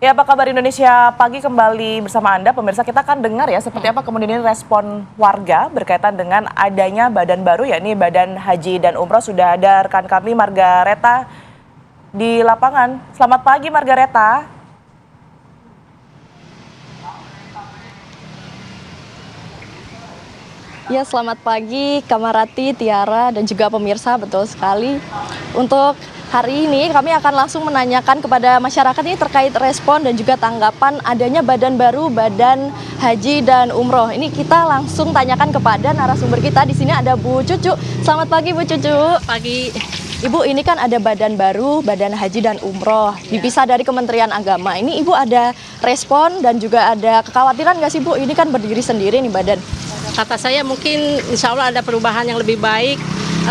Ya, apa kabar Indonesia Pagi kembali bersama Anda. Pemirsa, kita akan dengar ya seperti apa kemudian ini respon warga berkaitan dengan adanya badan baru, yakni Badan Haji dan Umroh. Sudah ada rekan kami Margareta di lapangan. Selamat pagi Margareta. Ya, selamat pagi Kamarati, Tiara, dan juga pemirsa, betul sekali. Untuk hari ini kami akan langsung menanyakan kepada masyarakat ini terkait respon dan juga tanggapan adanya badan baru, Badan Haji dan Umroh. Ini kita langsung tanyakan kepada narasumber kita. Di sini ada Bu Cucu. Selamat pagi Bu Cucu. Pagi. Ibu, ini kan ada badan baru, Badan Haji dan Umroh, dipisah dari Kementerian Agama. Ini Ibu ada respon dan juga ada kekhawatiran nggak sih Bu? Ini kan berdiri sendiri nih badan. Kata saya mungkin insya Allah ada perubahan yang lebih baik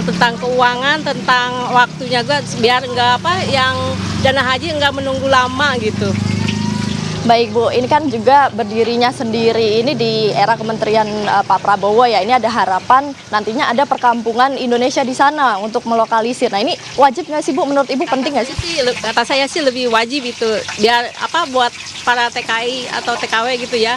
tentang keuangan, tentang waktunya juga biar enggak yang dana haji enggak menunggu lama gitu. Baik Bu, ini kan juga berdirinya sendiri ini di era Kementerian Pak Prabowo ya. Ini ada harapan nantinya ada perkampungan Indonesia di sana untuk melokalisir. Nah, ini wajib nggak sih Bu? Menurut Ibu penting nggak sih? Kata saya sih lebih wajib itu biar buat para TKI atau TKW gitu ya.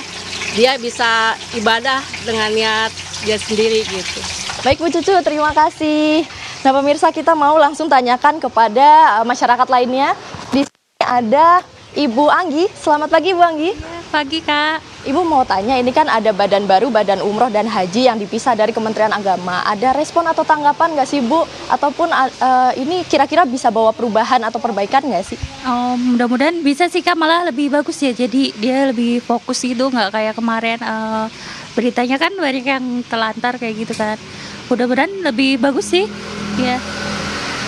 Dia bisa ibadah dengan niat dia sendiri gitu. Baik Bu Cucu, terima kasih. Nah pemirsa, kita mau langsung tanyakan kepada masyarakat lainnya. Di sini ada Ibu Anggi. Selamat pagi Bu Anggi. Pagi Kak. Ibu mau tanya, ini kan ada badan baru, Badan Umroh dan Haji yang dipisah dari Kementerian Agama. Ada respon atau tanggapan nggak sih Bu? Ataupun ini kira-kira bisa bawa perubahan atau perbaikan nggak sih? Oh, mudah-mudahan bisa sih Kak, malah lebih bagus ya. Jadi dia lebih fokus gitu, nggak kayak kemarin beritanya kan banyak yang telantar kayak gitu kan. Mudah-mudahan lebih bagus sih. Ya.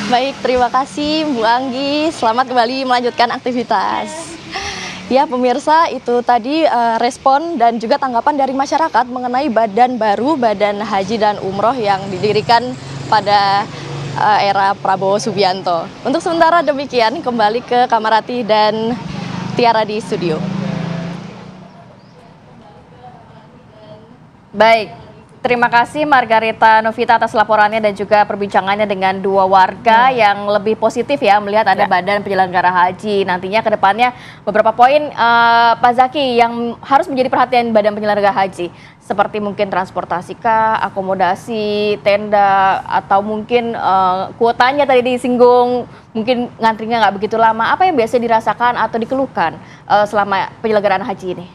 Baik, terima kasih Bu Anggi. Selamat kembali melanjutkan aktivitas. Ya pemirsa, itu tadi respon dan juga tanggapan dari masyarakat mengenai badan baru, Badan Haji dan Umroh yang didirikan pada era Prabowo Subianto. Untuk sementara demikian, kembali ke Kamarati dan Tiara di studio. Baik, terima kasih Margareta Novita atas laporannya dan juga perbincangannya dengan dua warga yang lebih positif ya melihat ada badan penyelenggara haji. Nantinya ke depannya beberapa poin Pak Zaki yang harus menjadi perhatian badan penyelenggara haji. Seperti mungkin transportasi kah, akomodasi, tenda, atau mungkin kuotanya tadi disinggung, mungkin ngantrinya nggak begitu lama. Apa yang biasa dirasakan atau dikeluhkan selama penyelenggaraan haji ini?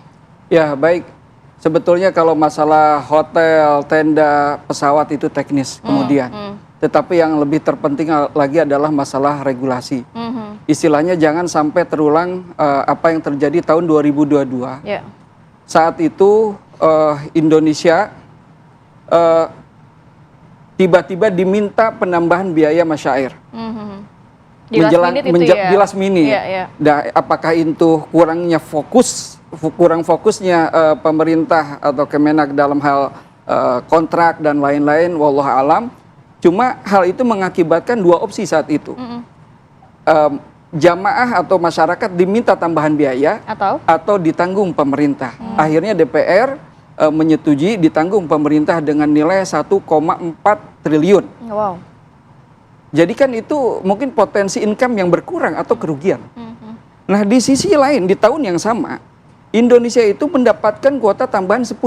Ya baik. Sebetulnya kalau masalah hotel, tenda, pesawat itu teknis kemudian. Tetapi yang lebih terpenting lagi adalah masalah regulasi. Istilahnya jangan sampai terulang apa yang terjadi tahun 2022. Yeah. Saat itu Indonesia tiba-tiba diminta penambahan biaya masyair. Di last minute. Yeah. Nah, apakah itu kurang fokusnya pemerintah atau Kemenak dalam hal kontrak dan lain-lain, wallahu alam. Cuma hal itu mengakibatkan dua opsi saat itu. Jamaah atau masyarakat diminta tambahan biaya atau ditanggung pemerintah. Akhirnya DPR menyetujui ditanggung pemerintah dengan nilai 1,4 triliun. Wow. Jadi kan itu mungkin potensi income yang berkurang atau kerugian. Nah di sisi lain di tahun yang sama Indonesia itu mendapatkan kuota tambahan 10.000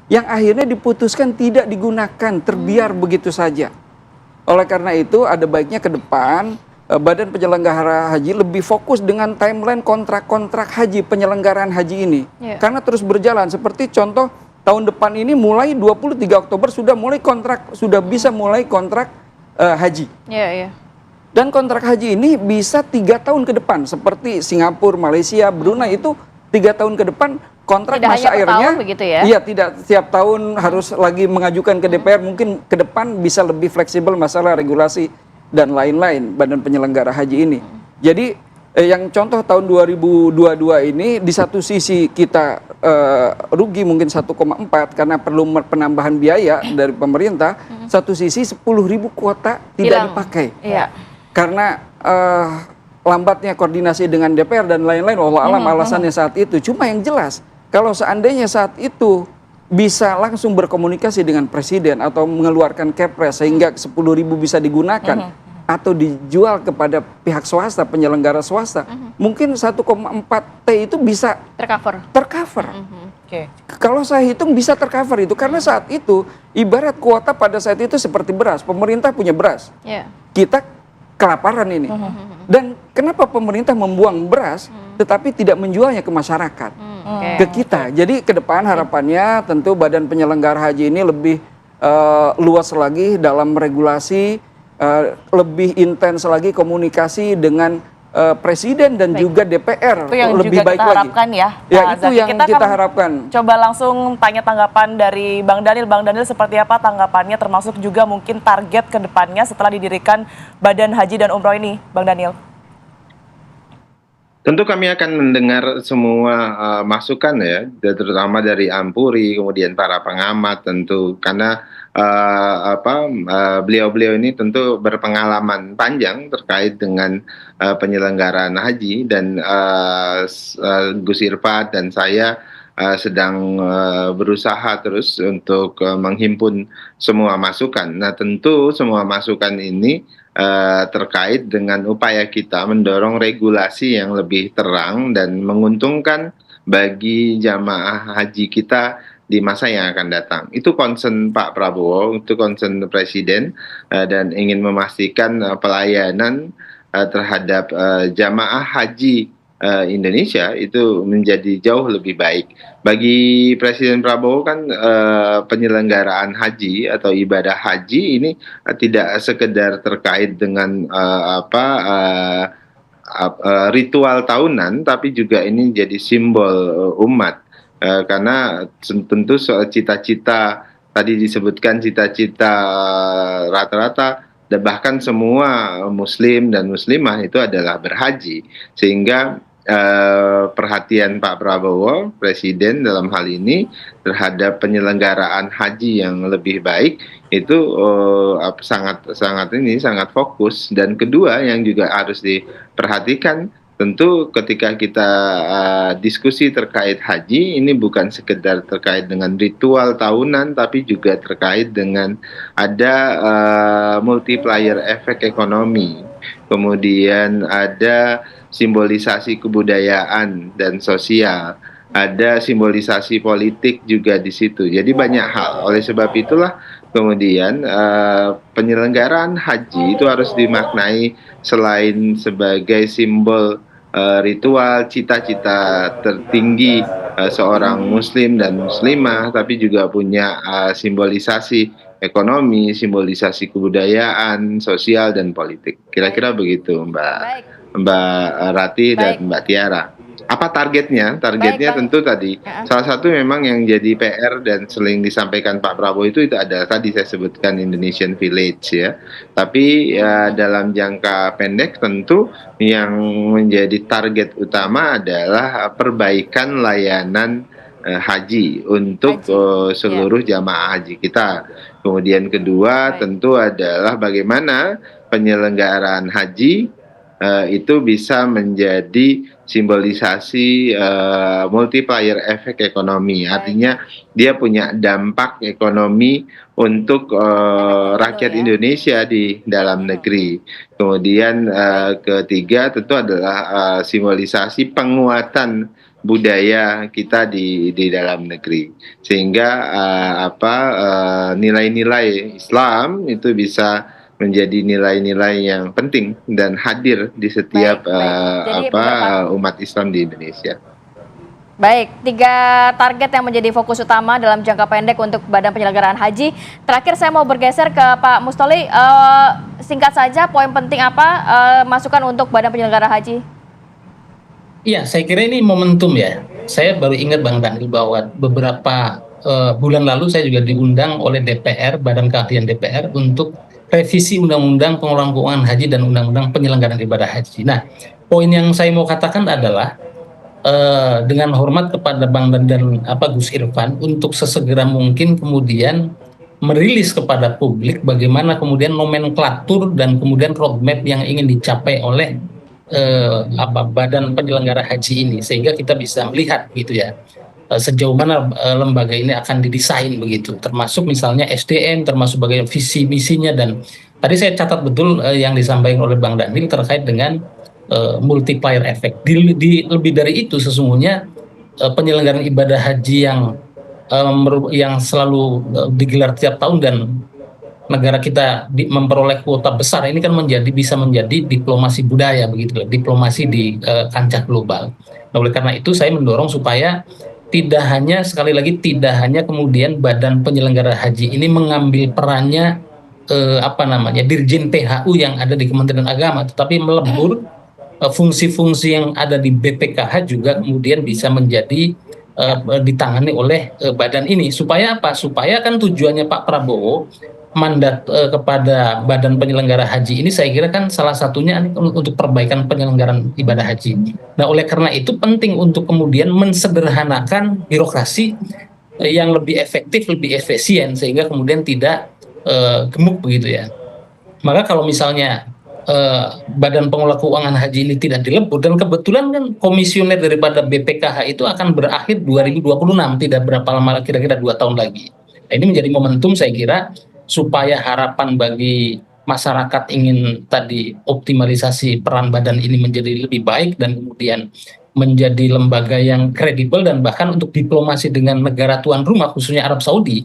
yang akhirnya diputuskan tidak digunakan, terbiar begitu saja. Oleh karena itu ada baiknya ke depan Badan Penyelenggara Haji lebih fokus dengan timeline kontrak-kontrak haji, penyelenggaraan haji ini. Karena terus berjalan, seperti contoh tahun depan ini mulai 23 Oktober sudah bisa mulai kontrak haji. Dan kontrak haji ini bisa 3 tahun ke depan, seperti Singapura, Malaysia, Brunei itu 3 tahun ke depan kontrak masyairnya. Iya, tidak setiap tahun harus lagi mengajukan ke DPR. Mungkin ke depan bisa lebih fleksibel masalah regulasi dan lain-lain badan penyelenggara haji ini. Jadi yang contoh tahun 2022 ini di satu sisi kita rugi mungkin 1,4 karena perlu penambahan biaya dari pemerintah. Satu sisi 10.000 kuota tidak dipakai. Karena lambatnya koordinasi dengan DPR dan lain-lain, wallahu alam alasannya saat itu. Cuma yang jelas, kalau seandainya saat itu bisa langsung berkomunikasi dengan presiden atau mengeluarkan kepres sehingga 10.000 bisa digunakan, atau dijual kepada pihak swasta, penyelenggara swasta, mungkin 1,4 T itu bisa tercover. Oke. Kalau saya hitung bisa tercover itu, karena saat itu ibarat kuota pada saat itu seperti beras, pemerintah punya beras, kita kelaparan ini. Dan kenapa pemerintah membuang beras tetapi tidak menjualnya ke masyarakat, ke kita. Jadi ke depan harapannya tentu Badan Penyelenggara Haji ini lebih luas lagi dalam regulasi, lebih intens lagi komunikasi dengan Presiden dan juga DPR, Itu yang lebih juga baik kita lagi. harapkan ya. Ya, Pak itu Zaki. yang kita akan harapkan. Coba langsung tanya tanggapan dari Bang Daniel. Bang Daniel, seperti apa tanggapannya, termasuk juga mungkin target ke depannya setelah didirikan Badan Haji dan Umroh ini, Bang Daniel? Tentu kami akan mendengar semua masukan ya, terutama dari Ampuri, kemudian para pengamat tentu, karena beliau-beliau ini tentu berpengalaman panjang terkait dengan penyelenggaraan haji, dan Gus Irfan dan saya sedang berusaha terus untuk menghimpun semua masukan. Nah, tentu semua masukan ini terkait dengan upaya kita mendorong regulasi yang lebih terang dan menguntungkan bagi jamaah haji kita di masa yang akan datang. Itu concern Pak Prabowo, itu concern Presiden, dan ingin memastikan pelayanan terhadap jamaah haji Indonesia itu menjadi jauh lebih baik. Bagi Presiden Prabowo kan penyelenggaraan haji atau ibadah haji ini tidak sekedar terkait dengan ritual tahunan, tapi juga ini jadi simbol umat. Karena tentu soal cita-cita tadi disebutkan, cita-cita rata-rata dan bahkan semua muslim dan muslimah itu adalah berhaji, sehingga perhatian Pak Prabowo Presiden dalam hal ini terhadap penyelenggaraan haji yang lebih baik itu sangat fokus. Dan kedua yang juga harus diperhatikan, tentu ketika kita diskusi terkait haji, ini bukan sekedar terkait dengan ritual tahunan, tapi juga terkait dengan ada multiplier efek ekonomi, kemudian ada simbolisasi kebudayaan dan sosial, ada simbolisasi politik juga di situ. Jadi banyak hal. Oleh sebab itulah kemudian penyelenggaraan haji itu harus dimaknai selain sebagai simbol ritual, cita-cita tertinggi seorang muslim dan muslimah, tapi juga punya simbolisasi ekonomi, simbolisasi kebudayaan, sosial, dan politik. Kira-kira begitu, Mbak Rati dan Mbak Tiara. Apa targetnya? Targetnya tentu tadi salah satu memang yang jadi PR dan sering disampaikan Pak Prabowo itu adalah tadi saya sebutkan Indonesian Village ya. Tapi dalam jangka pendek tentu yang menjadi target utama adalah perbaikan layanan haji untuk seluruh jamaah haji kita. Kemudian kedua tentu adalah bagaimana penyelenggaraan haji itu bisa menjadi simbolisasi multiplier efek ekonomi. Artinya dia punya dampak ekonomi untuk rakyat Indonesia di dalam negeri. Kemudian ketiga tentu adalah simbolisasi penguatan budaya kita di dalam negeri, sehingga nilai-nilai Islam itu bisa menjadi nilai-nilai yang penting dan hadir di setiap umat Islam di Indonesia. Baik, 3 target yang menjadi fokus utama dalam jangka pendek untuk Badan Penyelenggaraan Haji. Terakhir saya mau bergeser ke Pak Mustoli. Singkat saja, poin penting apa masukan untuk Badan Penyelenggara Haji? Iya, saya kira ini momentum ya. Saya baru ingat Bang Daniel bahwa beberapa bulan lalu saya juga diundang oleh DPR, Badan Keahlian DPR, untuk revisi Undang-Undang Pengelolaan Keuangan Haji dan Undang-Undang Penyelenggaraan Ibadah Haji. Nah, poin yang saya mau katakan adalah dengan hormat kepada Bang dan Gus Irfan untuk sesegera mungkin kemudian merilis kepada publik bagaimana kemudian nomenklatur dan kemudian roadmap yang ingin dicapai oleh Badan Penyelenggara Haji ini, sehingga kita bisa melihat gitu ya. sejauh mana lembaga ini akan didesain begitu, termasuk misalnya SDM, termasuk bagaimana visi misinya. Dan tadi saya catat betul yang disampaikan oleh Bang Daniel terkait dengan multiplier effect. Lebih dari itu sesungguhnya penyelenggaraan ibadah haji yang selalu digelar tiap tahun dan negara kita memperoleh kuota besar ini kan bisa menjadi diplomasi budaya begitu, diplomasi di kancah global. Nah, oleh karena itu saya mendorong supaya tidak hanya kemudian badan penyelenggara haji ini mengambil perannya Dirjen PHU yang ada di Kementerian Agama, tetapi melebur fungsi-fungsi yang ada di BPKH juga kemudian bisa menjadi ditangani oleh badan ini. Supaya apa? Supaya kan tujuannya Pak Prabowo mandat kepada badan penyelenggara haji ini saya kira kan salah satunya untuk perbaikan penyelenggaraan ibadah haji. Nah, oleh karena itu penting untuk kemudian mensederhanakan birokrasi yang lebih efektif, lebih efisien sehingga kemudian tidak gemuk begitu ya. Maka kalau misalnya Badan Pengelola Keuangan Haji ini tidak dilebur, dan kebetulan kan komisioner daripada BPKH itu akan berakhir 2026, tidak berapa lama, kira-kira 2 tahun lagi. Nah, ini menjadi momentum saya kira supaya harapan bagi masyarakat ingin tadi optimalisasi peran badan ini menjadi lebih baik dan kemudian menjadi lembaga yang kredibel dan bahkan untuk diplomasi dengan negara tuan rumah khususnya Arab Saudi.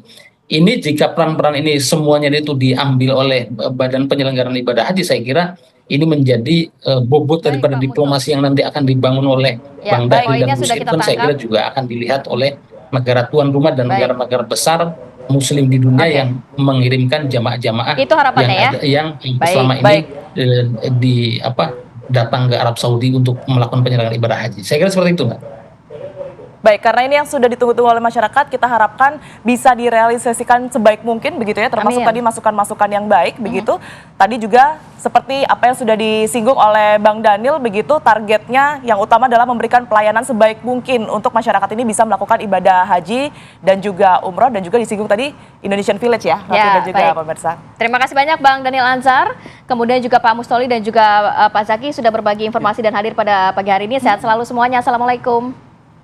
Ini jika peran-peran ini semuanya itu diambil oleh badan penyelenggaraan ibadah haji, saya kira ini menjadi bobot daripada diplomasi yang nanti akan dibangun oleh Bang Daniel dan Gus Ipul, saya kira juga akan dilihat oleh negara tuan rumah dan negara-negara besar Muslim di dunia yang mengirimkan jamaah-jamaah Itu harapannya yang selama ini datang ke Arab Saudi untuk melakukan penyelenggaraan ibadah haji. Saya kira seperti itu, Mbak. Baik, karena ini yang sudah ditunggu-tunggu oleh masyarakat, kita harapkan bisa direalisasikan sebaik mungkin begitu ya, termasuk tadi masukan-masukan yang baik begitu. Tadi juga seperti apa yang sudah disinggung oleh Bang Daniel begitu, targetnya yang utama adalah memberikan pelayanan sebaik mungkin untuk masyarakat ini bisa melakukan ibadah haji dan juga umroh, dan juga disinggung tadi Indonesian Village ya, dan juga pemirsa. Terima kasih banyak Bang Daniel Ansar, kemudian juga Pak Mustoli dan juga Pak Zaki sudah berbagi informasi dan hadir pada pagi hari ini. Sehat selalu semuanya. Assalamualaikum.